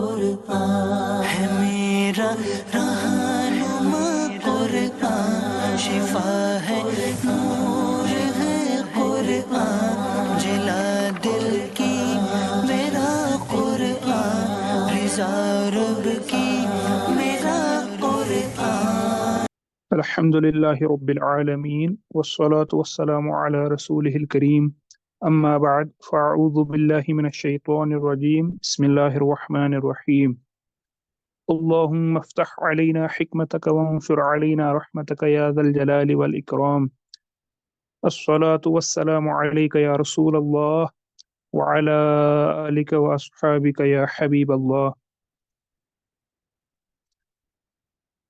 قرآن ہے میرا رہنما قرآن، شفا ہے نور ہے قرآن، جلا دل کی میرا قرآن، رضا رب کی میرا قرآن۔ الحمد للہ رب العالمین والصلاة والسلام علی رسولہ الکریم، اما بعد فاعوذ باللہ من الشیطان الرجیم، بسم اللہ الرحمن الرحیم۔ اللہم افتح علینا حکمتک وانشر علینا رحمتک یا ذا الجلال والاکرام۔ الصلاة والسلام علیک یا رسول اللہ وعلی آلک واصحابک یا حبیب اللہ۔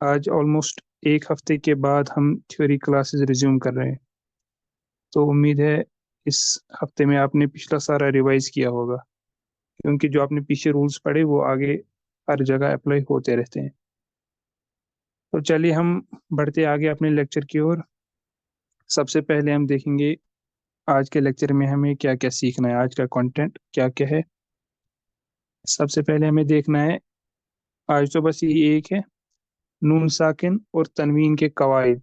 آج آلموسٹ ایک ہفتے کے بعد ہم تھیوری کلاسز ریزیوم کر رہے ہیں، تو امید ہے اس ہفتے میں آپ نے پچھلا سارا ریوائز کیا ہوگا، کیونکہ جو آپ نے پیچھے رولز پڑھے وہ آگے ہر جگہ اپلائی ہوتے رہتے ہیں۔ تو چلیے ہم بڑھتے آگے اپنے لیکچر کی اور۔ سب سے پہلے ہم دیکھیں گے آج کے لیکچر میں ہمیں کیا کیا سیکھنا ہے، آج کا کنٹینٹ کیا کیا ہے۔ سب سے پہلے ہمیں دیکھنا ہے، آج تو بس یہی ایک ہے، نون ساکن اور تنوین کے قواعد،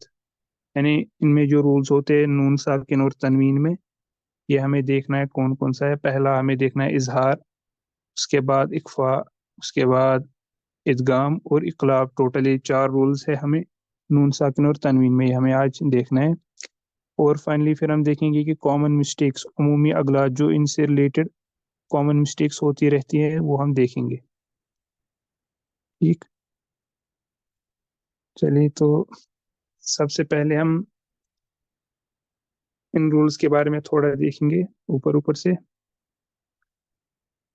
یعنی ان میں جو رولز ہوتے ہیں نون ساکن اور تنوین میں، یہ ہمیں دیکھنا ہے کون کون سا ہے۔ پہلا ہمیں دیکھنا ہے اظہار، اس کے بعد اخفا، اس کے بعد ادغام اور اقلاب۔ ٹوٹل یہ 4 رولز ہے ہمیں نون ساکن اور تنوین میں، یہ ہمیں آج دیکھنا ہے۔ اور فائنلی پھر ہم دیکھیں گے کہ کامن مسٹیکس، عمومی اغلاط جو ان سے ریلیٹڈ کامن مسٹیکس ہوتی رہتی ہیں وہ ہم دیکھیں گے۔ ٹھیک، چلیے تو سب سے پہلے ہم ان رولز کے بارے میں تھوڑا دیکھیں گے اوپر سے۔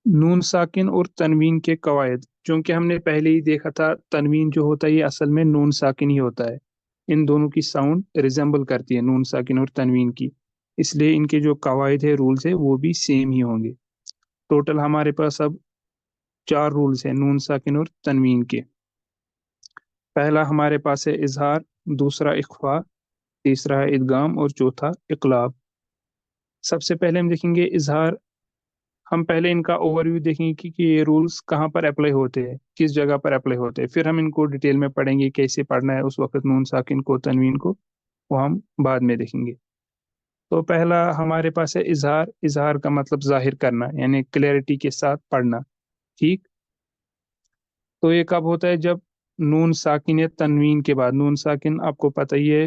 نون ساکن اور تنوین کے قواعد، چونکہ ہم نے پہلے ہی دیکھا تھا تنوین جو ہوتا ہے یہ اصل میں نون ساکن ہی ہوتا ہے، ان دونوں کی ساؤنڈ ریزمبل کرتی ہے نون ساکن اور تنوین کی، اس لیے ان کے جو قواعد ہے رولز ہے وہ بھی سیم ہی ہوں گے۔ ٹوٹل ہمارے پاس اب 4 رولز ہیں نون ساکن اور تنوین کے۔ پہلا ہمارے پاس ہے اظہار، دوسرا اخفا، تیسرا ہے ادغام اور چوتھا اقلاب۔ سب سے پہلے ہم دیکھیں گے اظہار۔ ہم پہلے ان کا اوور ویو دیکھیں گے کہ یہ رولز کہاں پر اپلائی ہوتے ہیں، کس جگہ پر اپلائی ہوتے ہیں، پھر ہم ان کو ڈیٹیل میں پڑھیں گے کیسے پڑھنا ہے اس وقت نون ساکن کو تنوین کو، وہ ہم بعد میں دیکھیں گے۔ تو پہلا ہمارے پاس ہے اظہار۔ اظہار کا مطلب ظاہر کرنا، یعنی کلیئرٹی کے ساتھ پڑھنا۔ ٹھیک، تو یہ کب ہوتا ہے؟ جب نون ساکن یا تنوین کے بعد، نون ساکن آپ کو پتہ ہی ہے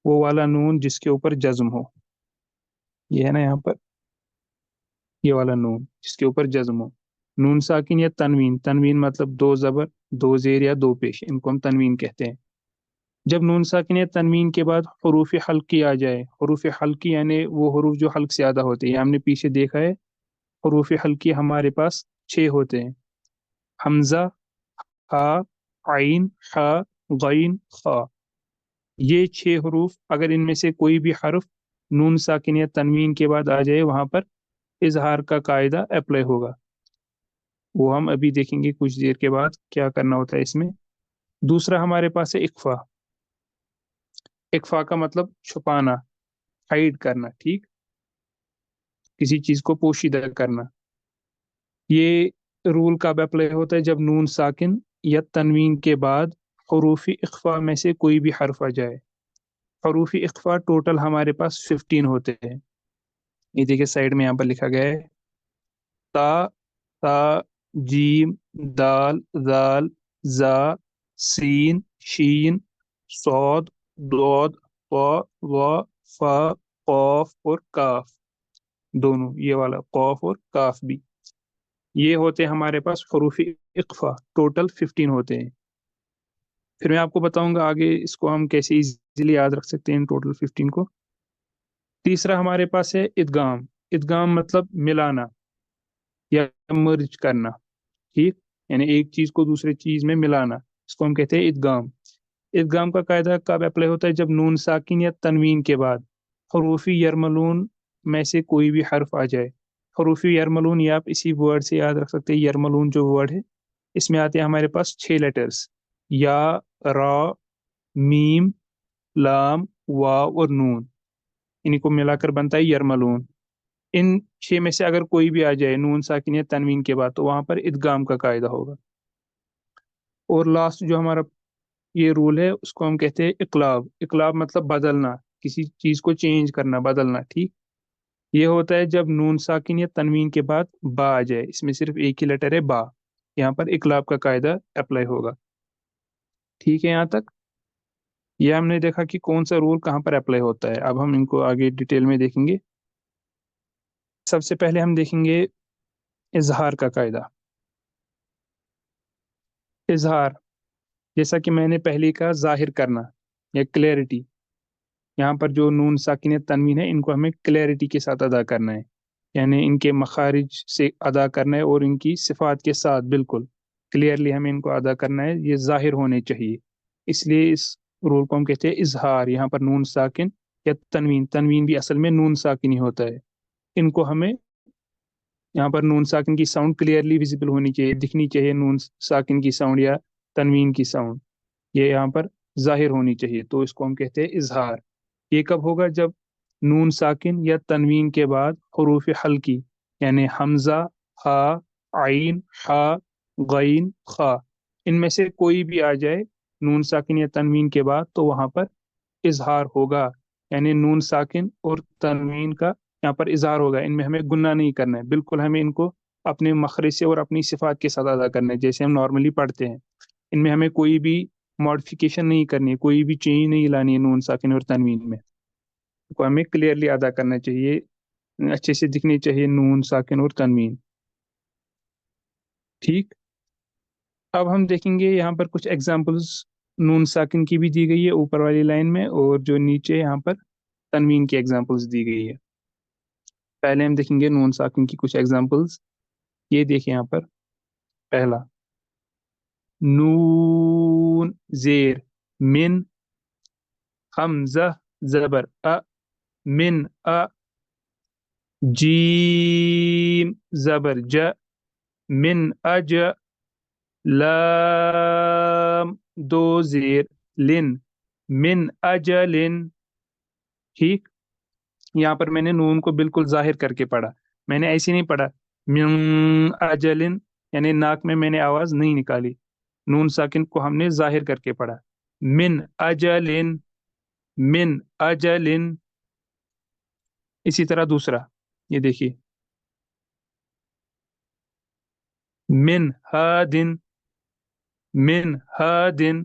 وہ والا نون جس کے اوپر جزم ہو، یہ ہے نا یہاں پر یہ والا نون جس کے اوپر جزم ہو، نون ساکن یا تنوین۔ تنوین مطلب 2 زبر 2 زیر یا 2 پیش، ان کو ہم تنوین کہتے ہیں۔ جب نون ساکن یا تنوین کے بعد حروف حلقی آ جائے، حروف حلقی یعنی وہ حروف جو حلق سے زیادہ ہوتے ہیں، ہم نے پیچھے دیکھا ہے حروف حلقی ہمارے پاس 6 ہوتے ہیں، حمزہ، ہا، عین، ہا، غین، خا۔ یہ 6 حروف اگر ان میں سے کوئی بھی حرف نون ساکن یا تنوین کے بعد آ جائے، وہاں پر اظہار کا قاعدہ اپلائی ہوگا، وہ ہم ابھی دیکھیں گے کچھ دیر کے بعد کیا کرنا ہوتا ہے اس میں۔ دوسرا ہمارے پاس ہے اخفا۔ اخفا کا مطلب چھپانا، ہائیڈ کرنا۔ ٹھیک، کسی چیز کو پوشیدہ کرنا۔ یہ رول کب اپلائی ہوتا ہے؟ جب نون ساکن یا تنوین کے بعد حروف اخفا میں سے کوئی بھی حرف آ جائے۔ حروف اخفا ٹوٹل ہمارے پاس 15 ہوتے ہیں، یہ دیکھیں سائڈ میں یہاں پر لکھا گیا ہے، تا، تا، جیم، دال، ذال، زا، سین، شین، صاد، ضاد، طا، وا، فا، قاف اور کاف، دونوں یہ والا قاف اور کاف بھی، یہ ہوتے ہیں ہمارے پاس حروف اخفا، ٹوٹل 15 ہوتے ہیں۔ پھر میں آپ کو بتاؤں گا آگے اس کو ہم کیسے ایزیلی یاد رکھ سکتے ہیں ان ٹوٹل 15 کو۔ تیسرا ہمارے پاس ہے ادغام۔ ادغام مطلب ملانا یا مرج کرنا۔ ٹھیک، یعنی ایک چیز کو دوسرے چیز میں ملانا، اس کو ہم کہتے ہیں ادغام۔ ادغام کا قاعدہ کب اپلائی ہوتا ہے؟ جب نون ساکن یا تنوین کے بعد حروف یرملون میں سے کوئی بھی حرف آ جائے۔ حروف یرملون یہ آپ اسی ورڈ سے یاد رکھ سکتے ہیں، یرملون جو ورڈ ہے اس میں آتے ہیں ہمارے پاس 6 لیٹرز، یا، را، میم، لام، واو اور نون، انہیں کو ملا کر بنتا ہے یرملون۔ ان 6 میں سے اگر کوئی بھی آ جائے نون ساکن یا تنوین کے بعد تو وہاں پر ادغام کا قاعدہ ہوگا۔ और लास्ट जो हमारा ये रूल है उसको हम कहते हैं इकलाब। इकलाब मतलब बदलना, किसी चीज को चेंज करना, बदलना। ठीक, ये होता है जब नून साकिन या तनवीन के बाद बा आ जाए, इसमें सिर्फ एक ही लेटर है बा, यहाँ पर इकलाब का कायदा अप्लाई होगा। ठीक है, यहाँ तक ये हमने देखा कि कौन सा रूल कहाँ पर अप्लाई होता है। अब हम इनको आगे डिटेल में देखेंगे। सबसे पहले हम देखेंगे इजहार का कायदा। इजहार, जैसा कि मैंने पहले ही कहा, जाहिर करना या क्लैरिटी। यहाँ पर जो नून साकिन या तनवीन है इनको हमें क्लैरिटी के साथ अदा करना है, यानी इनके मखारिज से अदा करना है और इनकी सिफात के साथ बिल्कुल क्लियरली हमें इनको अदा करना है, ये जाहिर होने चाहिए। इसलिए इस रूल को हम कहते हैं इजहार। यहाँ पर नून साकिन या तनवीन, तनवीन भी असल में नून साकिन ही होता है, इनको हमें यहाँ पर नून साकिन की साउंड क्लियरली विजिबल होनी चाहिए, दिखनी चाहिए नून साकिन की साउंड या तनवीन की साउंड, ये यहाँ पर जाहिर होनी चाहिए, तो इसको हम कहते हैं इजहार। ये कब होगा? जब नून साकिन या तनवीन के बाद हरूफ हल्की यानी हमजा, हा, आइन, हा, गईन, खा, इनमें से कोई भी आ जाए नून साकिन या तनवीन के बाद तो वहां पर इजहार होगा। यानी नून साकिन और तनवीन का यहाँ पर इजहार होगा, इनमें हमें गुन्ना नहीं करना है, बिल्कुल हमें इनको अपने मखरज से और अपनी सिफात के साथ अदा करना है जैसे हम नॉर्मली पढ़ते हैं। इनमें हमें कोई भी मॉडिफिकेशन नहीं करनी है, कोई भी चेंज नहीं लानी है नून साकिन और तनवीन में, को हमें क्लियरली अदा करना चाहिए, अच्छे से दिखनी चाहिए नून साकिन और तनवीन। ठीक, अब हम देखेंगे यहाँ पर कुछ एग्जांपल्स नून साकिन की भी दी गई है ऊपर वाली लाइन में, और जो नीचे यहाँ पर तनवीन की एग्जांपल्स दी गई है। पहले हम देखेंगे नून साकिन की कुछ एग्जांपल्स। ये देखिए यहाँ पर पहला, नून जेर मिन, हमजा जबर अ, मिन अ, जीम जबर ज, मिन अज, लाम दो जेर लिन, मिन अजलिन। ठीक, यहाँ पर मैंने नून को बिल्कुल जाहिर करके पढ़ा, मैंने ऐसे नहीं पढ़ा मिन अजलिन, यानी नाक में मैंने आवाज नहीं निकाली, नून साकिन को हमने जाहिर करके पढ़ा, मिन अजलिन, मिन अजलिन। इसी तरह दूसरा, ये देखिए, मिन हादिन, मिन हादिन।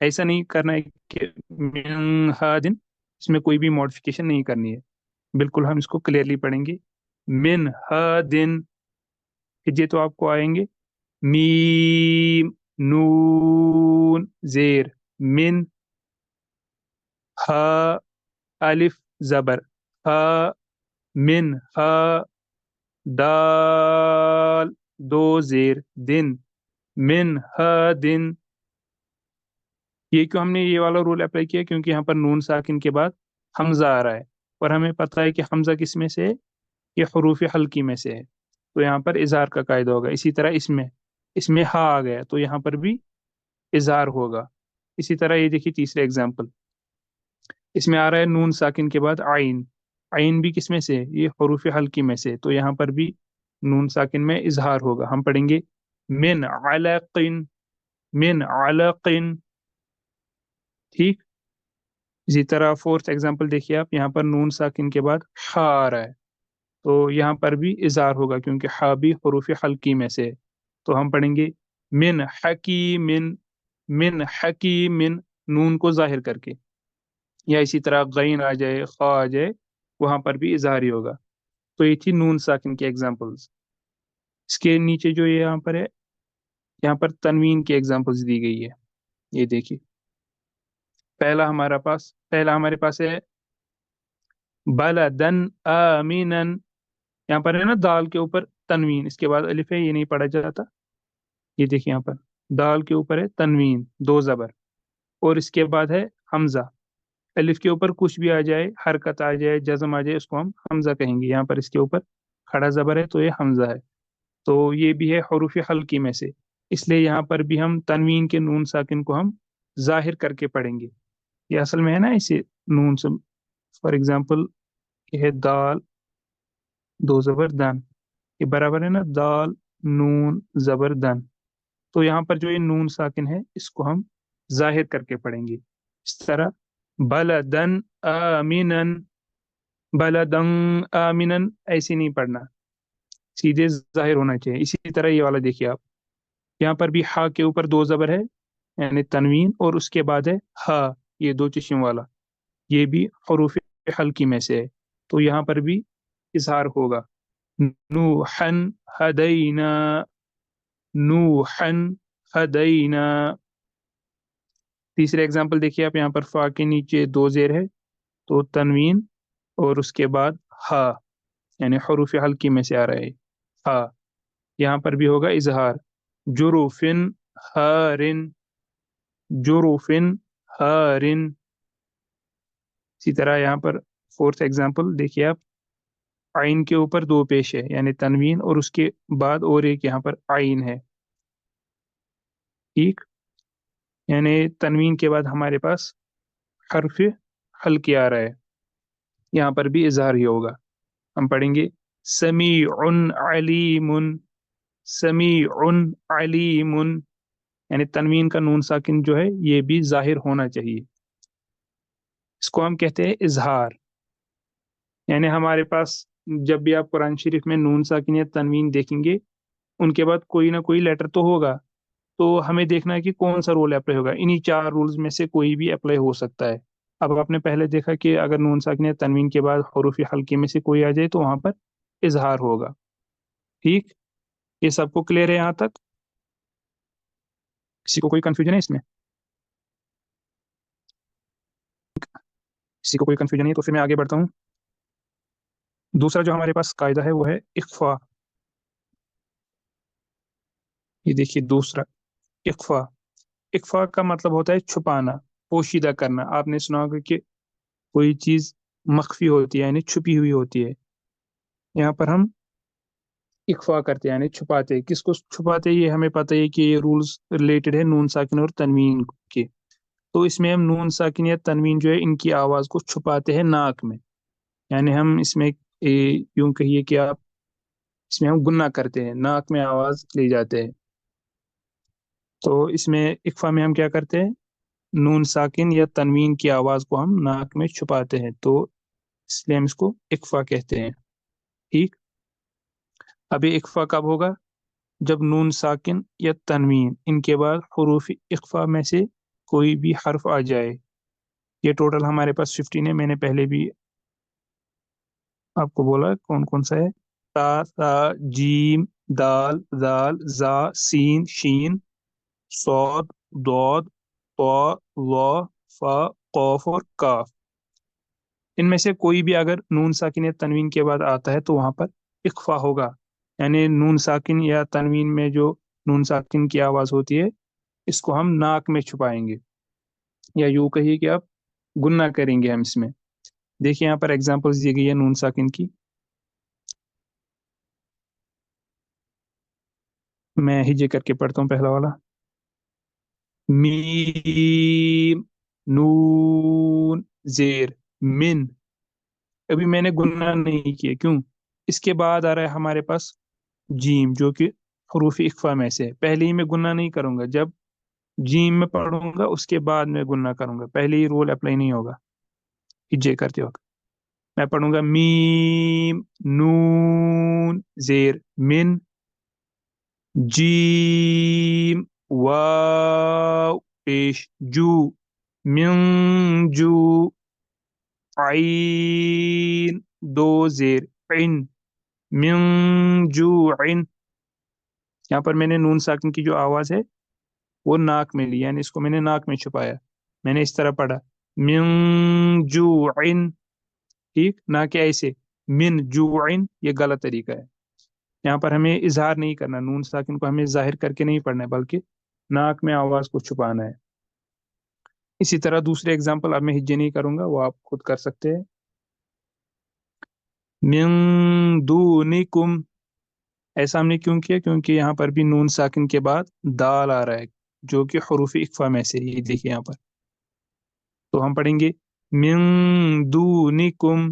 ऐसा नहीं करना है कि मिन हादिन, इसमें कोई भी मॉडिफिकेशन नहीं करनी है, बिल्कुल हम इसको क्लियरली पढ़ेंगे, मिन हादिन। ये तो आपको आएंगे मीम, नून जेर मिन, हा, अलिफ जबर हा, मिन हा, दाल दो जेर दिन, मिन हा दिन। ये क्यों हमने ये वाला रूल अप्लाई किया? क्योंकि यहाँ पर नून साकिन के बाद हमजा आ रहा है, और हमें पता है कि हमजा किस में से है, ये हरूफ हल्की में से है, तो यहाँ पर इजहार का कायदा होगा। इसी तरह इसमें, इसमें हा आ गया तो यहाँ पर भी इजहार होगा। इसी तरह ये देखिए तीसरा एग्जाम्पल, इसमें आ रहा है नून साकिन के बाद आइन, आइन भी किस में से है? ये हरूफ हल्की में से, तो यहाँ पर भी नून साकिन में इजहार होगा। हम पढ़ेंगे मिन अलकिन, मिन अलकिन। ठीक, इसी तरह फोर्थ एग्जाम्पल देखिए आप, यहाँ पर नून साकिन के बाद हा आ रहा है, तो यहाँ पर भी इजहार होगा क्योंकि हा भी हरूफ हल्की में से है, तो हम पढ़ेंगे मिन हकीमिन, मिन हकीमिन, नून को जाहिर करके। या इसी तरह गैन आ जाए, खा आ जाए, वहां पर भी इजहार ही होगा। तो ये थी नून साकिन की एग्जांपल्स। इसके नीचे जो ये यहाँ पर है, यहाँ पर तनवीन की एग्जांपल्स दी गई है। ये देखिए, पहला हमारे पास है बलदन आमीनन। यहाँ पर है ना दाल के ऊपर तनवीन, इसके बाद अलिफ है, ये नहीं पढ़ा जाता। ये देखिए यहाँ पर दाल के ऊपर है तनवीन दो जबर, और इसके बाद है हमजा। अलिफ के ऊपर कुछ भी आ जाए, हरकत आ जाए, जज्म आ जाए, उसको हम हमजा कहेंगे। यहाँ पर इसके ऊपर खड़ा जबर है तो ये हमजा है, तो ये भी है हरूफ हल्की में से, इसलिए यहाँ पर भी हम तनवीन के नून साकिन को हम जाहिर करके पढ़ेंगे। ये असल में है ना इसे नून से, फॉर एग्जाम्पल ये है दाल दो जबर दन, ये बराबर है ना दाल नून जबर दन, تو یہاں پر جو یہ نون ساکن ہے اس کو ہم ظاہر کر کے پڑھیں گے اس طرح بلدن آمینن، بلدن آمینن ایسے نہیں پڑھنا، سیدھے ظاہر ہونا چاہیے. اسی طرح یہ والا دیکھیے آپ، یہاں پر بھی ہا کے اوپر دو زبر ہے یعنی تنوین، اور اس کے بعد ہے ہا، یہ دو چشم والا، یہ بھی حروف حلقی میں سے ہے، تو یہاں پر بھی اظہار ہوگا. نوحن ہدینا، نوحن ہدینا. تیسرے اگزامپل دیکھیے آپ، یہاں پر فا کے نیچے دو زیر ہے تو تنوین اور اس کے بعد ہا یعنی حروف حلقی میں سے آ رہا ہے ہا، یہاں پر بھی ہوگا اظہار. جروفن ہارن، جروفن ہارن. اسی طرح یہاں پر فورتھ ایگزامپل دیکھیے آپ، عین کے اوپر دو پیش ہے یعنی تنوین، اور اس کے بعد اور ایک یہاں پر عین ہے. ٹھیک، یعنی تنوین کے بعد ہمارے پاس حرف حلقی آ رہا ہے، یہاں پر بھی اظہار ہی ہوگا. ہم پڑھیں گے سمیع علیم، سمیع علیم، یعنی تنوین کا نون ساکن جو ہے یہ بھی ظاہر ہونا چاہیے، اس کو ہم کہتے ہیں اظہار. یعنی ہمارے پاس جب بھی آپ قرآن شریف میں نون ساکن یا تنوین دیکھیں گے ان کے بعد کوئی نہ کوئی لیٹر تو ہوگا، تو ہمیں دیکھنا ہے کہ کون سا رول اپلائی ہوگا. انہی چار رولز میں سے کوئی بھی اپلائی ہو سکتا ہے. اب آپ نے پہلے دیکھا کہ اگر نون ساکن یا تنوین کے بعد حروف حلقے میں سے کوئی آ جائے تو وہاں پر اظہار ہوگا. ٹھیک، یہ سب کو کلیئر ہے یہاں تک؟ کسی کو کوئی کنفیوژن ہے اس میں؟ کسی کو کوئی کنفیوژن نہیں ہے تو پھر میں آگے بڑھتا ہوں. دوسرا جو ہمارے پاس قاعدہ ہے وہ ہے اخفا. یہ دیکھیے دوسرا اخفا. اخفا کا مطلب ہوتا ہے چھپانا، پوشیدہ کرنا. آپ نے سنا ہوگا کہ کوئی چیز مخفی ہوتی ہے یعنی چھپی ہوئی ہوتی ہے، یہاں پر ہم اخفا کرتے ہیں یعنی چھپاتے ہیں. کس کو چھپاتے ہیں یہ ہمیں پتہ ہے کہ یہ رولز ریلیٹڈ ہے نون ساکن اور تنوین کے. تو اس میں ہم نون ساکن یا تنوین جو ہے ان کی آواز کو چھپاتے ہیں ناک میں، یعنی ہم اس میں یوں کہیے کہ آپ اس میں ہم گناہ کرتے ہیں، ناک میں آواز لے جاتے ہیں. تو اس میں اخفا میں ہم کیا کرتے ہیں، نون ساکن یا تنوین کی آواز کو ہم ناک میں چھپاتے ہیں، تو اس لیے ہم اس کو اخفا کہتے ہیں. ٹھیک، ابھی اخفا کب ہوگا؟ جب نون ساکن یا تنوین ان کے بعد حروف اخفا میں سے کوئی بھی حرف آ جائے. یہ ٹوٹل ہمارے پاس 15 ہے، میں نے پہلے بھی آپ کو بولا کون کون سا ہے. تا، تا، جیم، دال، زال، زا، سین، شین، صاد، ضاد، طا، ظا، فا، قاف اور کاف. ان میں سے کوئی بھی اگر نون ساکن یا تنوین کے بعد آتا ہے تو وہاں پر اخفا ہوگا، یعنی نون ساکن یا تنوین میں جو نون ساکن کی آواز ہوتی ہے اس کو ہم ناک میں چھپائیں گے، یا یوں کہیے کہ آپ گناہ کریں گے ہم اس میں. دیکھیے یہاں پر ایگزامپلس دی گئی ہے نون ساکن کی. میں ہجے کر کے پڑھتا ہوں پہلا والا. میم، نون، زیر، من. ابھی میں نے گناہ نہیں کیا، کیوں؟ اس کے بعد آ رہا ہے ہمارے پاس جیم جو کہ حروف اخفا میں سے ہے. پہلے ہی میں گناہ نہیں کروں گا، جب جیم میں پڑھوں گا اس کے بعد میں گناہ کروں گا، پہلے ہی رول اپلائی نہیں ہوگا ہجے کرتے وقت. میں پڑھوں گا میم، نون، زیر، من، جیم، واو، پیش، جو، من، جو، عین، دو زیر، عین، من جوعن. یہاں پر میں نے نون ساکن کی جو آواز ہے وہ ناک میں لی، یعنی اس کو میں نے ناک میں چھپایا. میں نے اس طرح پڑھا من جوعن. ٹھیک، نہ کہ ایسے من جوعن، یہ غلط طریقہ ہے. یہاں پر ہمیں اظہار نہیں کرنا، نون ساکن کو ہمیں ظاہر کر کے نہیں پڑھنا ہے بلکہ ناک میں آواز کو چھپانا ہے. اسی طرح دوسرے اگزامپل اب میں ہجے نہیں کروں گا، وہ آپ خود کر سکتے ہیں. من دونکم، ایسا ہم نے کیوں کیا؟ کیونکہ یہاں پر بھی نون ساکن کے بعد دال آ رہا ہے جو کہ حروف اخفا میں سے، یہ دیکھیے یہاں پر. تو ہم پڑھیں گے من دونکم.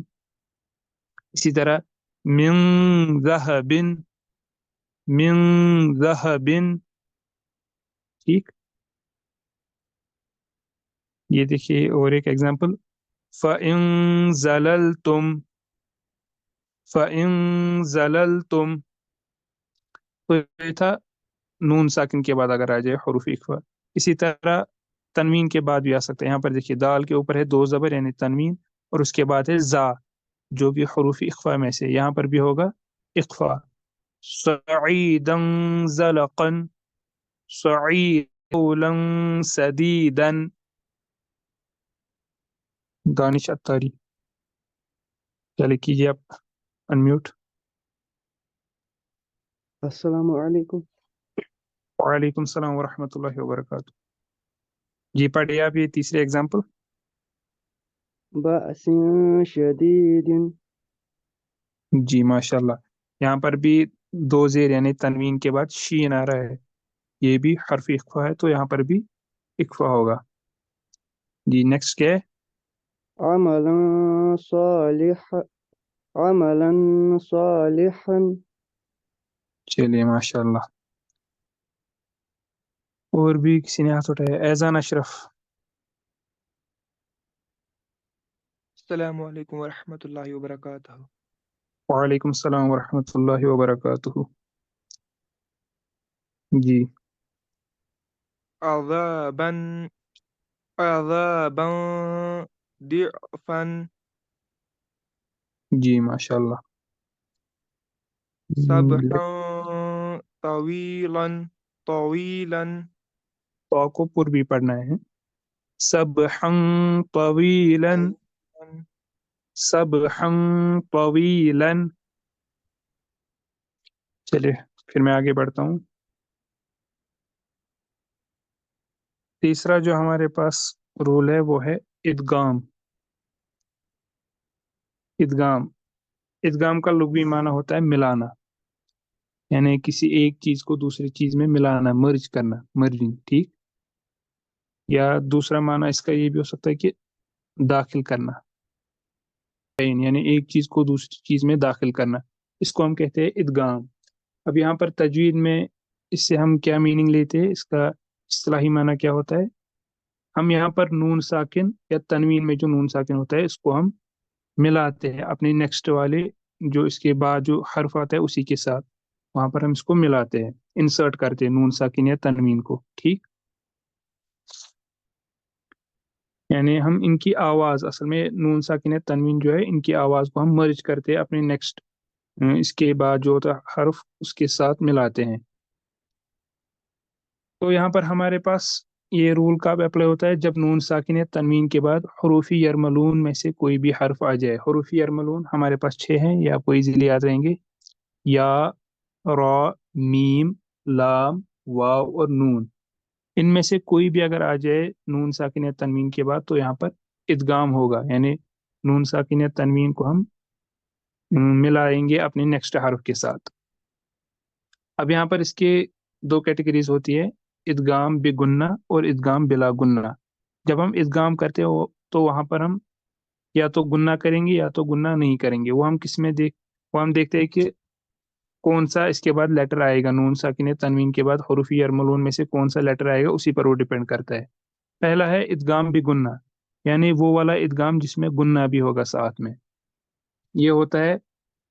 اسی طرح من ذهب، من ذهب. ٹھیک. یہ دیکھیے اور ایک ایگزامپل، فَإِن زَلَلْتُمْ، فَإِن زَلَلْتُمْ، تو یہ تھا نون ساکن کے بعد اگر آ جائے حروف اخفا. اسی طرح تنوین کے بعد بھی آ سکتا ہے. یہاں پر دیکھیے دال کے اوپر ہے دو زبر یعنی تنوین، اور اس کے بعد ہے زا جو بھی حروف اخفا میں سے، یہاں پر بھی ہوگا اخفا. صعیدا زلقا، صعیدا سدیدا. دانش اتاری، چلے کیجیے آپ انمیوٹ. السلام علیکم. وعلیکم السلام ورحمۃ اللہ وبرکاتہ. جی پڑھیے آپ یہ تیسرے ایگزامپل. بأس شدید. جی ماشاء اللہ، یہاں پر بھی دو زیر یعنی تنوین کے بعد شین آ رہا ہے، یہ بھی حرف اخفا ہے تو یہاں پر بھی اخفا ہوگا. جی نیکسٹ کیا ہے؟ عملا صالح، عملا صالحا. چلیے ماشاء اللہ. اور بھی کسی نے ہاتھ اٹھایا؟ ایزان اشرف. السلام علیکم ورحمۃ اللہ وبرکاتہ. وعلیکم السلام ورحمۃ اللہ وبرکاتہ. جی عذابا، عذابا ضعفا. جی ماشاء اللہ. سبحا طویلا، طویلا. تو کو پر بھی پڑھنا ہے. سبحا طویلا، سبحا طویلا. چلیے پھر میں آگے بڑھتا ہوں. تیسرا جو ہمارے پاس رول ہے وہ ہے ادغام. ادغام، ادغام کا لغوی معنی ہوتا ہے ملانا، یعنی کسی ایک چیز کو دوسری چیز میں ملانا، مرج کرنا، مرجنگ. ٹھیک. یا دوسرا معنی اس کا یہ بھی ہو سکتا ہے کہ داخل کرنا، یعنی ایک چیز کو دوسری چیز میں داخل کرنا، اس کو ہم کہتے ہیں ادغام. اب یہاں پر تجوید میں اس سے ہم کیا میننگ لیتے ہیں، اس کا اصطلاحی معنی کیا ہوتا ہے؟ ہم یہاں پر نون ساکن یا تنوین میں جو نون ساکن ہوتا ہے اس کو ہم ملاتے ہیں اپنے نیکسٹ والے جو اس کے بعد جو حرف آتا ہے اسی کے ساتھ، وہاں پر ہم اس کو ملاتے ہیں، انسرٹ کرتے ہیں نون ساکن یا تنوین کو. ٹھیک. یعنی ہم ان کی آواز، اصل میں نون ساکن یا تنوین جو ہے ان کی آواز کو ہم مرج کرتے ہیں اپنے نیکسٹ اس کے بعد جو ہوتا ہے حرف اس کے ساتھ ملاتے ہیں. تو یہاں پر ہمارے پاس یہ رول کب اپلائی ہوتا ہے؟ جب نون ساکن یا تنوین کے بعد حروف یرملون میں سے کوئی بھی حرف آ جائے. حروف یرملون ہمارے پاس 6 ہیں، یا کوئی ایزیلی یاد رہیں گے، یا، را، میم، لام، واو اور نون. ان میں سے کوئی بھی اگر آ جائے نون ساکن یا تنوین کے بعد تو یہاں پر ادغام ہوگا، یعنی نون ساکن یا تنوین کو ہم ملائیں گے اپنے نیکسٹ حرف کے ساتھ. اب یہاں پر اس کے دو کیٹیگریز ہوتی ہے، ادغام بگنہ اور ادغام بلا گنہ. جب ہم ادغام کرتے ہو تو وہاں پر ہم یا تو گنہ کریں گے یا تو گنہ نہیں کریں گے. وہ ہم کس میں وہ ہم دیکھتے ہیں کہ کون سا اس کے بعد لیٹر آئے گا، نون ساکن تنوین کے بعد حروف یرملون میں سے کون سا لیٹر آئے گا اسی پر وہ ڈیپینڈ کرتا ہے. پہلا ہے ادغام بگنہ، یعنی وہ والا ادغام جس میں گنہ بھی ہوگا ساتھ میں. یہ ہوتا ہے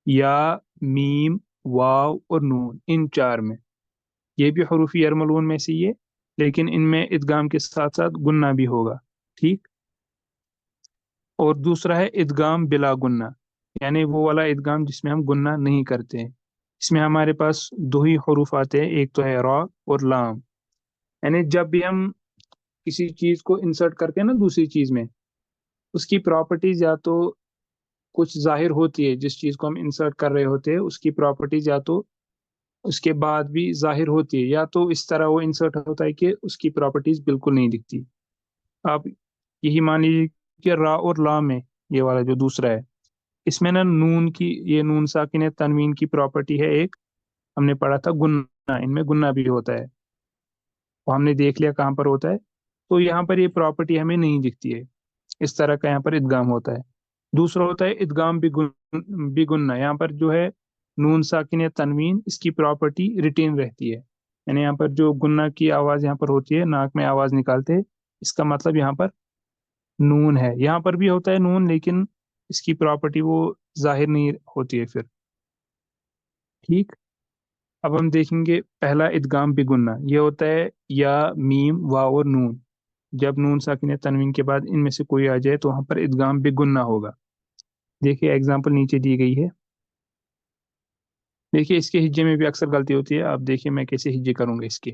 یا، میم، واو اور نون، ان چار میں. یہ بھی حروف یرملون میں سے یہ، لیکن ان میں ادغام کے ساتھ ساتھ گنہ بھی ہوگا. ٹھیک. اور دوسرا ہے ادغام بلا گنہ، یعنی وہ والا ادغام جس میں ہم گنہ نہیں کرتے ہیں. اس میں ہمارے پاس دو ہی حروف آتے ہیں، ایک تو ہے را اور لام. یعنی جب بھی ہم کسی چیز کو انسرٹ کرتے ہیں نا دوسری چیز میں، اس کی پراپرٹیز یا تو کچھ ظاہر ہوتی ہے، جس چیز کو ہم انسرٹ کر رہے ہوتے ہیں اس کی پراپرٹیز یا تو اس کے بعد بھی ظاہر ہوتی ہے، یا تو اس طرح وہ انسرٹ ہوتا ہے کہ اس کی پراپرٹیز بالکل نہیں دکھتی. آپ یہی مان لیجیے کہ را اور لام میں یہ والا جو دوسرا ہے، اس میں نا نون کی، یہ نون ساکن تنوین کی پراپرٹی ہے ایک، ہم نے پڑھا تھا گنہ، ان میں گنہ بھی ہوتا ہے، وہ ہم نے دیکھ لیا کہاں پر ہوتا ہے. تو یہاں پر یہ پراپرٹی ہمیں نہیں دکھتی ہے، اس طرح کا یہاں پر ادغام ہوتا ہے. دوسرا ہوتا ہے ادغام بگنہ، یہاں پر جو ہے نون ساکن تنوین اس کی پراپرٹی ریٹین رہتی ہے، यानी यहाँ पर जो गुन्ना की आवाज यहाँ पर होती है, नाक में आवाज निकालते हैं, इसका मतलब यहाँ पर नून है। यहाँ पर भी होता है नून, लेकिन इसकी प्रॉपर्टी वो जाहिर नहीं होती है फिर। ठीक, अब हम देखेंगे पहला इदगाम बिगुन्ना। ये होता है या मीम वाव और नून। जब नून साकिन तनवीन के बाद इनमें से कोई आ जाए तो वहां पर इदगाम बिगुन्ना होगा। देखिए एग्जांपल नीचे दी गई है। देखिए इसके हिज्जे में भी अक्सर गलती होती है। आप देखिए मैं कैसे हिज्जे करूंगा इसके।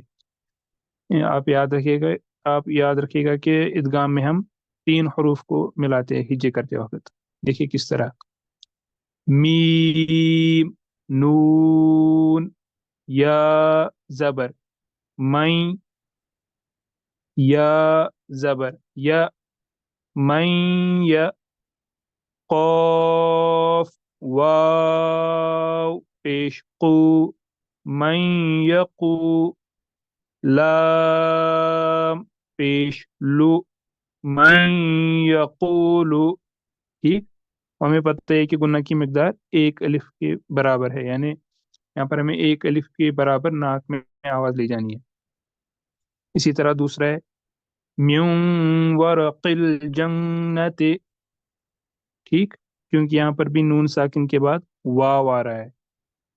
आप याद रखिएगा, आप याद रखिएगा कि इदगाम में हम 3 हरूफ को मिलाते हैं हिज्जे करते वक्त। देखिए किस तरह, मीम, नून, या जबर, मई, या जबर, या मई, या قاف واو पेश कु, من यकु, लाम पेश लु, من यकुलु। ठीक, हमें पता है कि गुन्ना की मिकदार 1 अलिफ के बराबर है, यानी यहाँ पर हमें 1 अलिफ के बराबर नाक में आवाज ली जानी है। इसी तरह दूसरा है म्यूं वरक़िल जन्नति। ठीक, क्योंकि यहाँ पर भी नून साकिन के बाद वाव आ रहा है,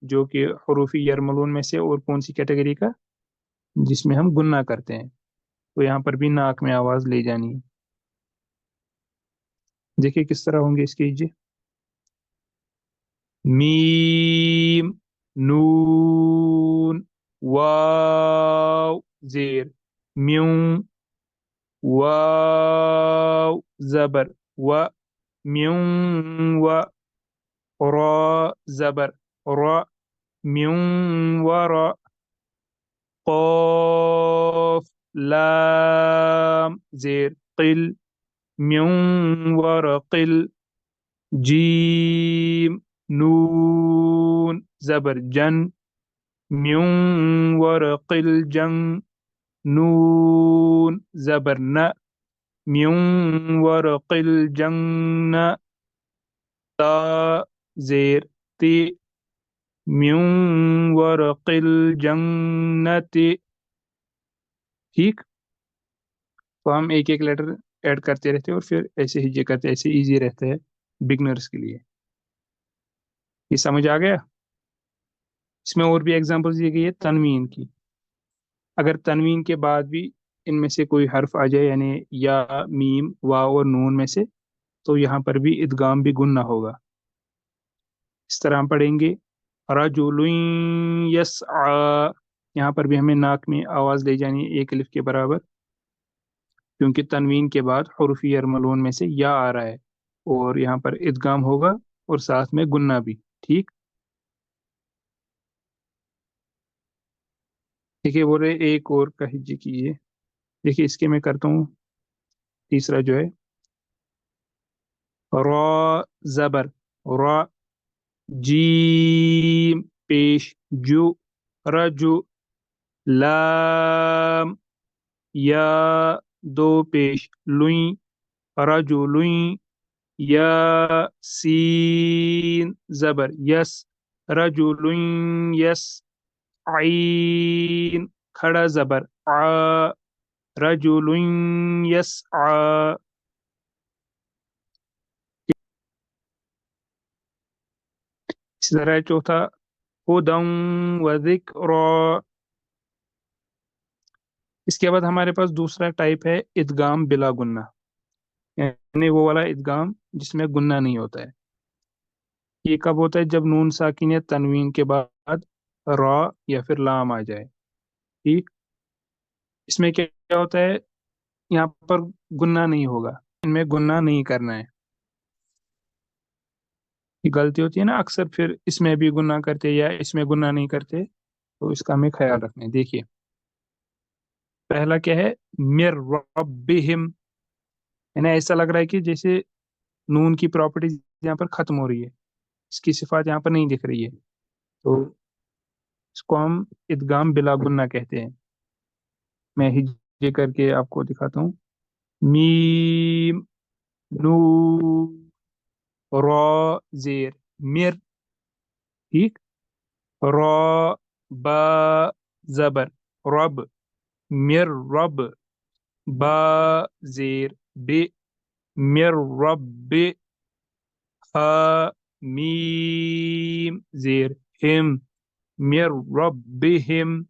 जो कि हरूफी यरमलून में से और कौन सी कैटेगरी का, जिसमें हम गुन्ना करते हैं। तो यहाँ पर भी नाक में आवाज ले जानी है। देखिए किस तरह होंगे इसके हिज्जे, मीम, नून, वाव जेर, म्यूं, वाव जबर, व, म्यूं, व, را زبر، را، म्यूं वर, قاف لام زير قل، म्यूं वर قل، جيم نون زبر جن، म्यूं वर قل جن، نون زبر ن، म्यूं वर قل جن، تا زير ती، म्यूं वरक़िल जन्नति। ठीक, तो हम एक एक लेटर ऐड करते रहते हैं और फिर ऐसे हिज्जे करते, ऐसे इजी रहता है बिगनर्स के लिए। ये समझ आ गया। इसमें और भी एग्जांपल्स दी गई है तनवीन की। अगर तनवीन के बाद भी इनमें से कोई हर्फ आ जाए, यानी या मीम वाव और नून में से, तो यहाँ पर भी इदगाम भी गुन्ना होगा। इस तरह हम पढ़ेंगे रजुलुन यस्आ। यहाँ पर भी हमें नाक में आवाज ले जानी है 1 अलिफ के बराबर, क्योंकि तनवीन के बाद हुर्फ़ यरमलून में से या आ रहा है, और यहाँ पर इदगाम होगा और साथ में गुन्ना भी। ठीक, देखिए बोल रहे एक और का हिज्जे कीजिए। देखिए इसके मैं करता हूँ तीसरा जो है, रॉ जबर, रॉ, जीम पेश जु, रजु, लाम, या दो पेश लुई, रजुलुई, या सीन जबर यस, रजुलुन यस, आइन खड़ा जबर आ, रजुलुन यस आ। इसी तरह चौथा हुदम व जिक्रा। इसके बाद हमारे पास दूसरा टाइप है इदगाम बिला गुन्ना, यानी वो वाला इदगाम जिसमें गुन्ना नहीं होता है। ये कब होता है, जब नून साकिन या तनवीन के बाद रा या फिर लाम आ जाए। ठीक, इसमें क्या क्या होता है, यहाँ पर गुन्ना नहीं होगा, इनमें गुन्ना नहीं करना है। ये गलती होती है ना अक्सर, फिर इसमें भी गुन्ना करते या इसमें गुन्ना नहीं करते, तो इसका हमें ख्याल रखना है। देखिए पहला क्या है, मिर रब्बिहिम, यानी ऐसा लग रहा है कि जैसे नून की प्रॉपर्टी यहाँ पर खत्म हो रही है, इसकी सिफात यहाँ पर नहीं दिख रही है, तो इसको हम इदगाम बिला गुन्ना कहते हैं। मैं हिज्जे करके आपको दिखाता हूँ, मीम, नून, रा जेर, मिर। ठीक, रा, बा जबर, रब, मिर रब, बा जेर बे, मिर रब, हा मीम जेर हिम, मिर रब्बिहिम।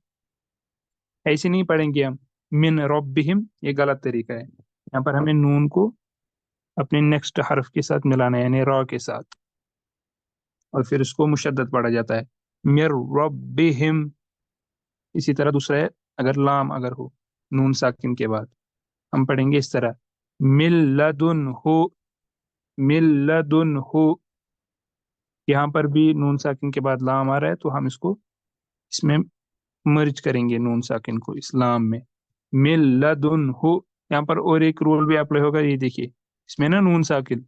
ऐसे नहीं पढ़ेंगे हम मिन रब्बिहिम, ये गलत तरीका है। यहाँ पर हमें नून को अपने नेक्स्ट हर्फ के साथ मिलाना है, यानी रॉ के साथ, और फिर उसको मुशद्दद पढ़ा जाता है, मिर रब्बिहिम। इसी तरह दूसरा है, अगर लाम अगर हो नून साकिन के बाद, हम पढ़ेंगे इस तरह, मिल्लदुन हो, मिल्लदुन हो। यहाँ पर भी नून साकिन के बाद लाम आ रहा है, तो हम इसको इसमें मर्ज करेंगे नून साकिन को इस्लाम में, मिल्लदुन हो। यहाँ पर और एक रूल भी अप्लाई होगा, ये देखिए, इसमें ना नून साकिन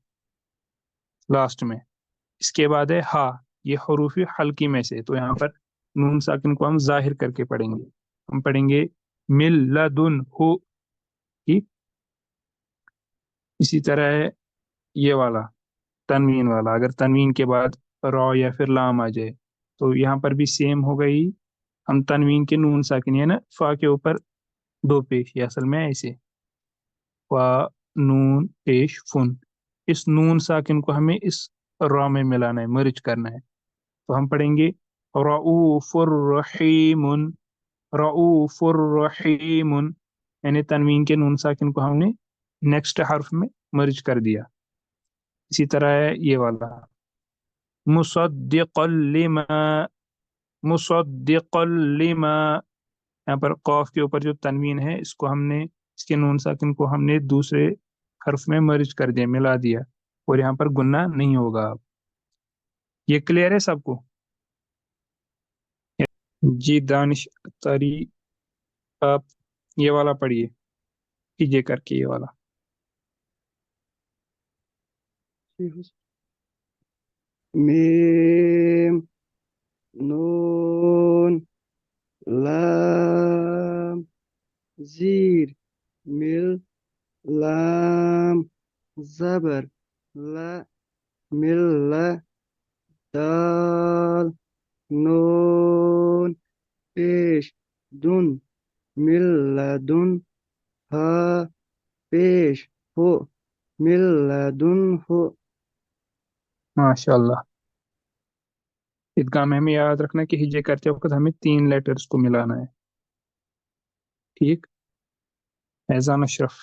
लास्ट में, इसके बाद है हा, ये हरूफ हल्की में से, तो यहाँ पर नून साकिन को हम जाहिर करके पढ़ेंगे, हम पढ़ेंगे मिल्लदुन हो। ठीक, इसी तरह है ये वाला तनवीन वाला, अगर तनवीन के बाद रॉ या फिर लाम आ जाए, तो यहाँ पर भी सेम हो गई, हम तनवीन के नून साकिन है ना फा के ऊपर दो पेश, ये असल में ऐसे फा नून पेश फुन, इस नून साकिन को हमें इस रॉ में मिलाना है, मर्ज करना है, तो हम पढ़ेंगे रऊफुर रहीमुन, रऊफुर रहीमुन, यानी तनवीन के नून साकिन को हमने नेक्स्ट हर्फ में मर्ज कर दिया। इसी तरह है ये वाला मुसद्दिक़ल लिमा, मुसद्दिक़ल लिमा, यहाँ पर कॉफ के ऊपर जो तनवीन है, इसको हमने, इसके नून साकिन को हमने दूसरे हर्फ में मर्ज कर दिया, मिला दिया, और यहाँ पर गुन्ना नहीं होगा अब। ये क्लियर है सबको? जी दानिश तारी, आप ये वाला पढ़िए, कीजिए करके ये वाला। मीम नून लाम जीर मिल लाम जबर ला मिल ला दाल नून पेश दुन मिल लदुन हा पेश हो मिल लदुन हो। माशाल्लाह। इदगाम में हमें याद रखना कि हिजे करते वक्त हमें 3 लेटर्स को मिलाना है। ठीक, एजान अशरफ।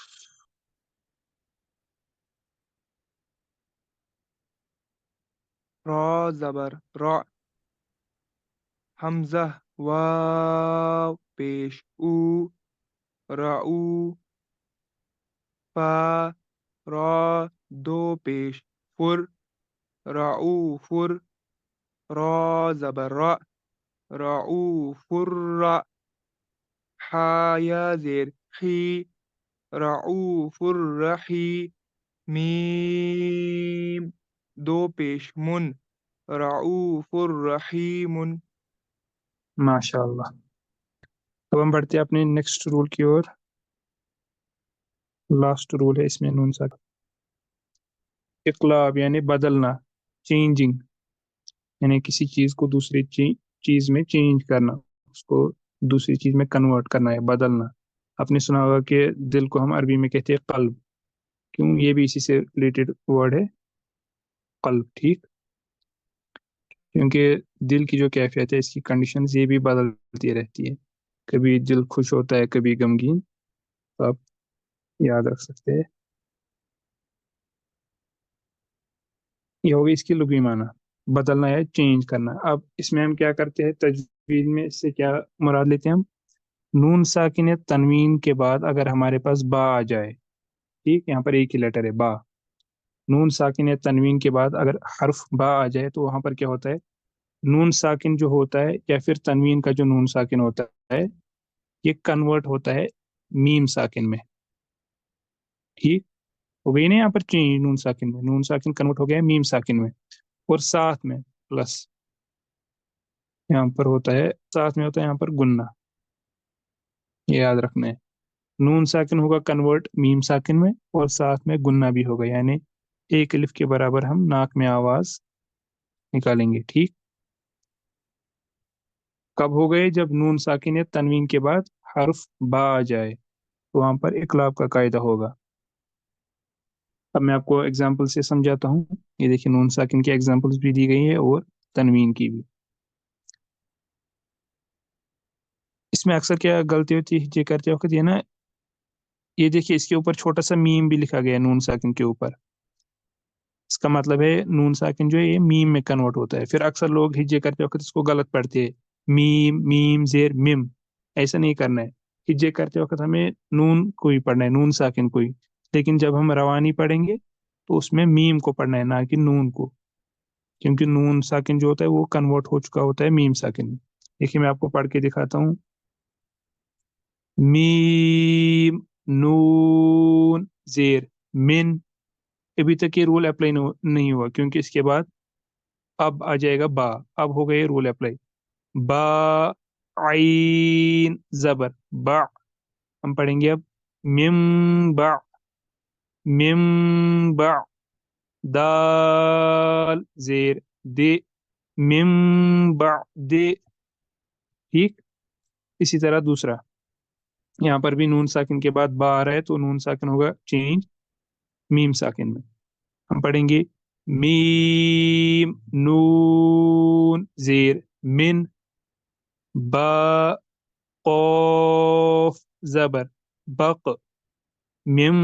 रॉ ज़बर रॉ, हमज़ा वाव पेश ऊ, राऊ, फा रॉ दो पेश फुर, राऊ फुर, रॉ ज़बर रॉ, राऊ फुर्रा, हा या ज़ेर खी, राऊ फुर्रही, मीम दो पेश मुन, राऊफुर रहीमुन। माशाल्लाह। अब हम बढ़ते हैं अपने नेक्स्ट रूल की ओर। लास्ट रूल है इसमें नून सा, इक़लाब यानी बदलना, चेंजिंग, यानी किसी चीज को दूसरी चीज में चेंज करना, उसको दूसरी चीज में कन्वर्ट करना है, बदलना। आपने सुना होगा कि दिल को हम अरबी में कहते हैं कल्ब, क्यों, ये भी इसी से रिलेटेड वर्ड है कल्ब। ठीक, क्योंकि दिल की जो कैफियत है, इसकी कंडीशंस ये भी बदलती रहती है, कभी दिल खुश होता है, कभी गमगीन, तो आप याद रख सकते हैं। ये होगी इसकी लुग़वी माना, बदलना है, चेंज करना। अब इसमें हम क्या करते हैं, तजवीद में इससे क्या मुराद लेते हैं हम, नून साकिन तनवीन के बाद अगर हमारे पास बा आ जाए, ठीक, यहाँ पर एक ही लेटर है बा, नून साकिन तनवीन के बाद अगर हर्फ बा आ जाए, तो वहां पर क्या होता है, नून साकिन जो होता है या फिर तनवीन का जो नून साकिन होता है, ये कन्वर्ट होता है मीम साकिन में। ठीक, हो गई ना यहाँ पर चेंज, नून साकिन में, नून साकिन कन्वर्ट हो गया है मीम साकिन में, और साथ में प्लस यहाँ पर होता है, साथ में होता है यहाँ पर गुन्ना, ये याद रखना है। नून साकिन होगा कन्वर्ट मीम साकिन में, और साथ में गुन्ना भी होगा, यानी एक अलिफ के बराबर हम नाक में आवाज निकालेंगे। ठीक, कब हो गए, जब नून साकिन तनवीन के बाद حرف با आ जाए تو वहाँ पर इकलाब का कायदा होगा। अब मैं आपको एग्जाम्पल से समझाता हूँ। ये देखिए नून साकिन की एग्जाम्पल्स भी दी गई है और तनवीन की भी। इसमें अक्सर क्या गलती होती है ये करते वक्त, ये ना, ये देखिए इसके ऊपर छोटा सा मीम भी लिखा गया है नून साकिन के ऊपर। इसका मतलब है नून साकिन जो है ये मीम में कन्वर्ट होता है। फिर अक्सर लोग हिज्जे करते वक्त इसको गलत पढ़ते हैं, मीम मीम जेर मिम। ऐसा नहीं करना है। हिज्जे करते वक्त हमें नून को ही पढ़ना है, नून साकिन को ही। लेकिन जब हम रवानी पढ़ेंगे तो उसमें मीम को पढ़ना है, ना कि नून को, क्योंकि नून साकिन जो होता है वो कन्वर्ट हो चुका होता है मीम साकिन में। देखिए मैं आपको पढ़ के दिखाता हूँ। मीम नून जेर मिन। अभी तक ये रूल अप्लाई नहीं हुआ, क्योंकि इसके बाद अब आ जाएगा बा। अब हो गए रूल अप्लाई। बा आइन जबर बा। हम पढ़ेंगे अब मिम बा, मिम बा दाल जेर दे मिम बा दे। ठीक। इसी तरह दूसरा, यहाँ पर भी नून साकिन के बाद बा आ रहा है तो नून साकिन होगा चेंज मीम साकिन में। हम पढ़ेंगे मीम नून जेर मिन बा कौफ जबर बक मिम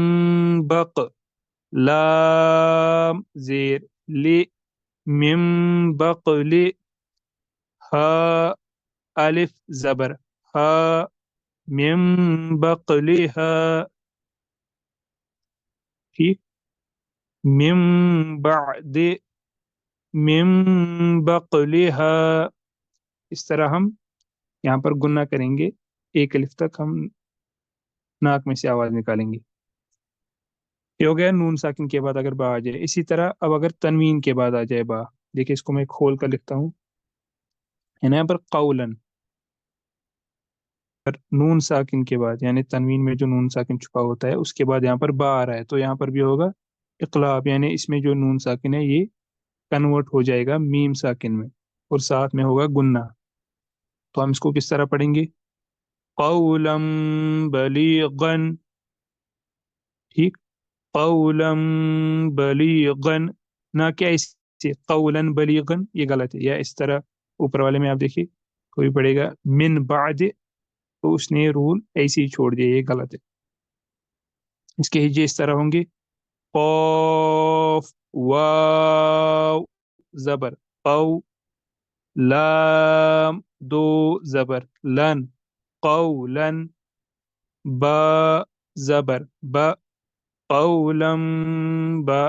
बक लाम जेर ले मिम बक ले हा अलिफ जबर हा मिम बक ले हा। ठीक। मिम बाद मिम बक ले हा। इस तरह हम यहाँ पर गुन्ना करेंगे, एक अलिफ तक हम नाक में से आवाज निकालेंगे। ये हो गया नून साकिन के बाद अगर बा आ जाए। इसी तरह अब अगर तनवीन के बाद आ जाए बा, देखिए इसको मैं खोल कर लिखता हूँ, है ना, यहाँ पर कौलन। पर नून साकिन के बाद यानी तनवीन में जो नून साकिन छुपा होता है उसके बाद यहाँ पर बा आ रहा है, तो यहाँ पर भी होगा इक़लाब, यानी इसमें जो नून साकिन है ये कन्वर्ट हो जाएगा मीम साकिन में, और साथ में होगा गुन्ना। तो हम इसको किस तरह पढ़ेंगे? कौलम बलीगन। ठीक। कौलम बलीगन, ना क्या इसे कौलन बलीगन, ये गलत है। या इस तरह ऊपर वाले में आप देखिए कोई पढ़ेगा मिन बाद, तो उसने रूल ऐसे ही छोड़ दिया, ये गलत है। इसके हिज्जे इस तरह होंगे कौफ वाव जबर कौ लाम दो जबर लन कौलन बा जबर बा कौलम बा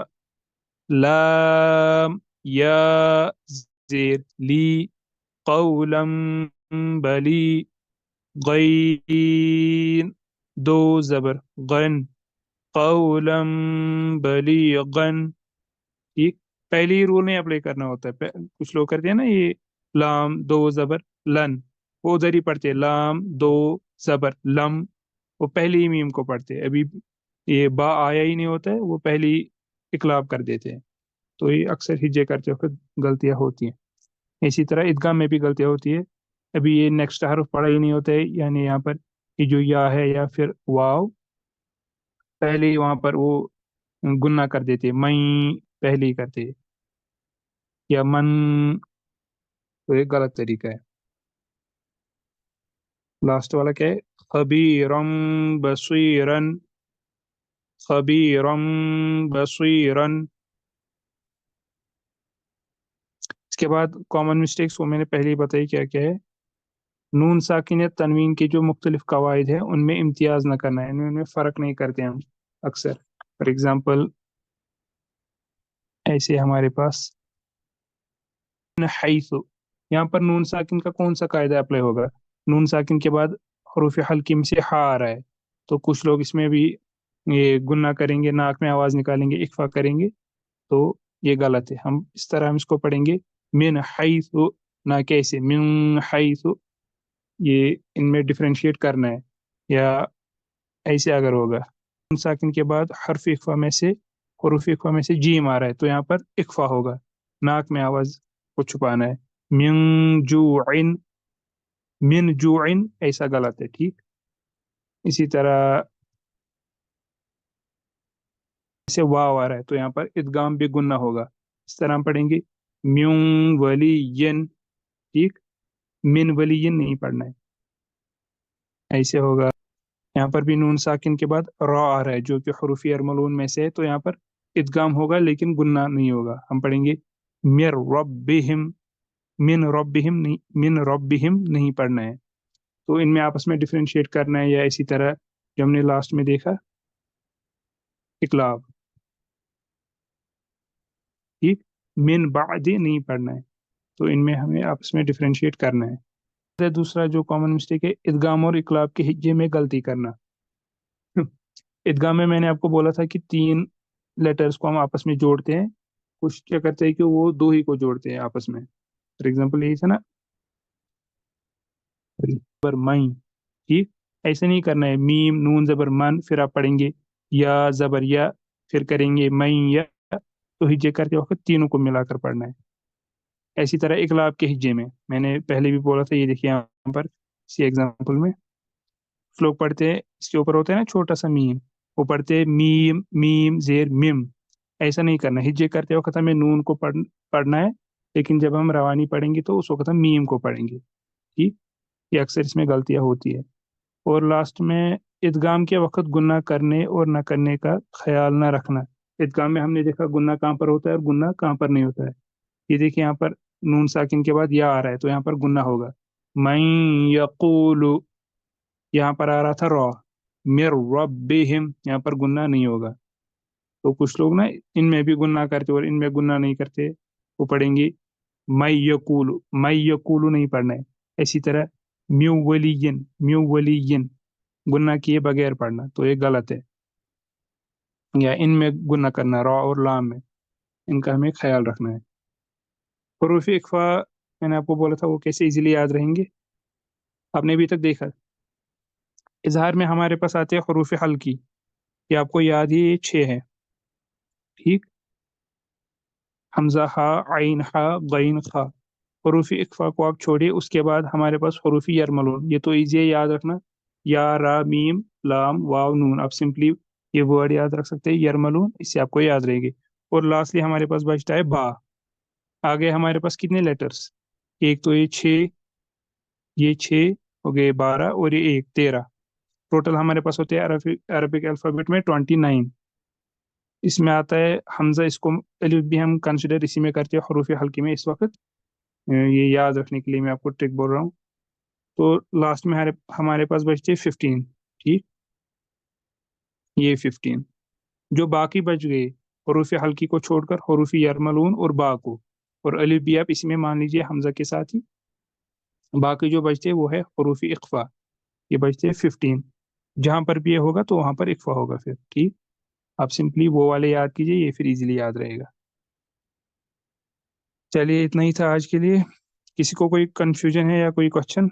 लाम या जेर ली कौलम बली गैन दो जबर गन कौलम बलीगन। ठीक। पहले ही रूल नहीं अप्लाई करना होता है। कुछ लोग करते हैं ना ये लाम दो जबर लन, वो उधर ही पढ़ते हैं लाम दो जबर लम, वो पहले ही मीम को पढ़ते हैं। अभी ये बा आया ही नहीं होता है, वो पहले ही इकलाब कर देते हैं। तो ये अक्सर हिज्जे करते वक्त गलतियां होती हैं। इसी तरह इदगाम में भी गलतियां होती है। अभी ये नेक्स्ट हर्फ पढ़ा ही नहीं होता है, यानी यहाँ पर ये जो या है या फिर वाव, पहले ही वहां पर वो गुन्ना कर देते, मई पहले ही करते, या मन। तो ये गलत तरीका है। लास्ट वाला क्या है? खबीरम बसीरन खबीरम बसीरन। इसके बाद कॉमन मिस्टेक्स वो मैंने पहले ही बताई क्या क्या है। नून साकिन या तनवीन के जो मुख्तलिफ कवायद है उनमें इम्तियाज न करना है, इनमें फ़र्क नहीं करते हम अक्सर। फॉर एग्जांपल ऐसे हमारे पास हैसु, यहाँ पर नून साकिन का कौन सा कायदा अप्लाई होगा? नून साकिन के बाद हरूफ हल्की में से हा आ रहा है, तो कुछ लोग इसमें भी ये गुन्ना करेंगे, नाक में आवाज निकालेंगे, इख्फा करेंगे, तो ये गलत है। हम इस तरह हम इसको पढ़ेंगे मिन हैसु, ना कैसे मिन हैसु। ये इनमें डिफरेंशिएट करना है। या ऐसे अगर होगा नून साकिन के बाद हर्फ इख्फा में से हरूफ इख्फा में से जीम आ रहा है, तो यहाँ पर इख्फा होगा, नाक में आवाज को छुपाना है। मिन जुइन, मिन जुइन ऐसा गलत है। ठीक। इसी तरह से वाव आ रहा है तो यहाँ पर इदगाम भी गुन्ना होगा। इस तरह हम पढ़ेंगे म्यूं वलियन, ठीक, मिन वलियन नहीं पढ़ना है, ऐसे होगा। यहाँ पर भी नून साकिन के बाद रॉ आ रहा है जो कि हरूफी अरमलून में से है, तो यहाँ पर इदगाम होगा लेकिन गुन्ना नहीं होगा। हम पढ़ेंगे मिर रब्बिहिम, मिन रब्बिहिम नहीं पढ़ना है। तो इनमें आपस में डिफरेंशिएट करना है, या इसी तरह जो हमने लास्ट में देखा इकलाब, ठीक, मिन बादी नहीं पढ़ना है। तो इनमें हमें आपस में डिफरेंशिएट करना है। दूसरा जो कॉमन मिस्टेक है, इदगाम और इकलाब के हिज्जे में गलती करना। इदगाम में मैंने आपको बोला था कि 3 लेटर्स को हम आपस में जोड़ते हैं, कुछ क्या करते हैं कि वो 2 ही को जोड़ते हैं आपस में। फॉर एग्जाम्पल यही था ना, जबर मई, ठीक, ऐसे नहीं करना है। मीम नून जबर मन, फिर आप पढ़ेंगे या जबर या, फिर करेंगे मई या, तो हिज्जे करते वक्त तीनों को मिलाकर पढ़ना है। इसी तरह इकलाब के हिज्जे में मैंने पहले भी बोला था, ये देखिए यहाँ पर इसी एग्जाम्पल में लोग पढ़ते हैं, इसके ऊपर होता है ना छोटा सा मीम, वो पढ़ते हैं मीम मीम जेर मिम। ऐसा नहीं करना, हिज्जे करते वक्त हमें नून को पढ़ना है, लेकिन जब हम रवानी पढ़ेंगे तो उस वक्त हम मीम को पढ़ेंगे, ठीक। ये अक्सर इसमें गलतियां होती है। और लास्ट में इदगाम के वक्त गुन्ना करने और न करने का ख्याल न रखना। इदगाम में हमने देखा गुन्ना कहाँ पर होता है और गुन्ना कहाँ पर नहीं होता है। ये देखिए यहाँ पर नून साकिन के बाद या आ रहा है तो यहाँ पर गुन्ना होगा। मैं यकूलु, यहाँ पर आ रहा था रॉ, मिर रब्बिहिम, यहाँ पर गुन्ना नहीं होगा। तो कुछ लोग ना इनमें भी गुन्ना करते और इनमें गुन्ना नहीं करते, वो पढ़ेंगे मैं यकूलु नहीं पढ़ना है। इसी तरह म्यू वलियन गुन्ना किए बगैर पढ़ना, तो ये गलत है। या इनमें गुन्ना करना, रॉ और लाम में, इनका हमें ख्याल रखना है। हरूफ इख्फा मैंने आपको बोला था वो कैसे इजीली याद रहेंगे, आपने अभी तक देखा। इजहार में हमारे पास आते हैं हरूफ हल्की, ये आपको याद ही, ये 6 है, ठीक। हमजा हा, आइन हा, गैन खा। हरूफ इख्फा को आप छोड़िए, उसके बाद हमारे पास हरूफ यरमलून, ये तो इजी है याद रखना, या रा मीम लाम वाव नून। आप सिंपली ये वर्ड याद रख सकते हैं यरमलून, इससे आपको याद रहेगी। और लास्टली हमारे पास बचता है बा। आगे हमारे पास कितने लेटर्स, एक तो ये 6, ये 6 हो गए 12, और ये 1 13। टोटल हमारे पास होते हैं अरबिक अल्फाबेट में 29। इसमें आता है हमजा, इसको अलिफ भी हम कंसिडर इसी में करते हैं हरूफ हल्की में इस वक्त। ये याद रखने के लिए मैं आपको ट्रिक बोल रहा हूँ। तो लास्ट में हमारे पास बचते 15, ठीक, ये 15। जो बाकी बच गए हरूफ हल्की को छोड़कर, हरूफ यरमलून और बा को, और अलिफ भी आप इसी में मान लीजिए हमजा के साथ ही। बाकी जो बचते हैं वो है हरूफ इख्फा, ये बचते हैं 15। जहां पर भी ये होगा तो वहां पर इख्फा होगा फिर, ठीक। आप सिंपली वो वाले याद कीजिए, ये फिर इजीली याद रहेगा। चलिए इतना ही था आज के लिए। किसी को कोई कंफ्यूजन है या कोई क्वेश्चन,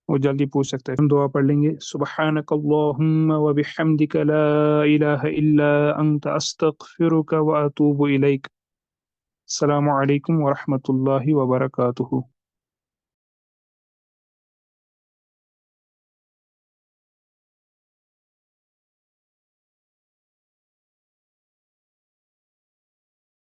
वो जल्दी पूछ सकता है। हम दुआ पढ़ लेंगे। सुब्हानक अल्लाहुम्मा व बिहम्दिका ला इलाहा इल्ला अंत अस्तगफिरुका व अतूबु इलैक। अस्सलामु अलैकुम व रहमतुल्लाहि व बरकातुहू।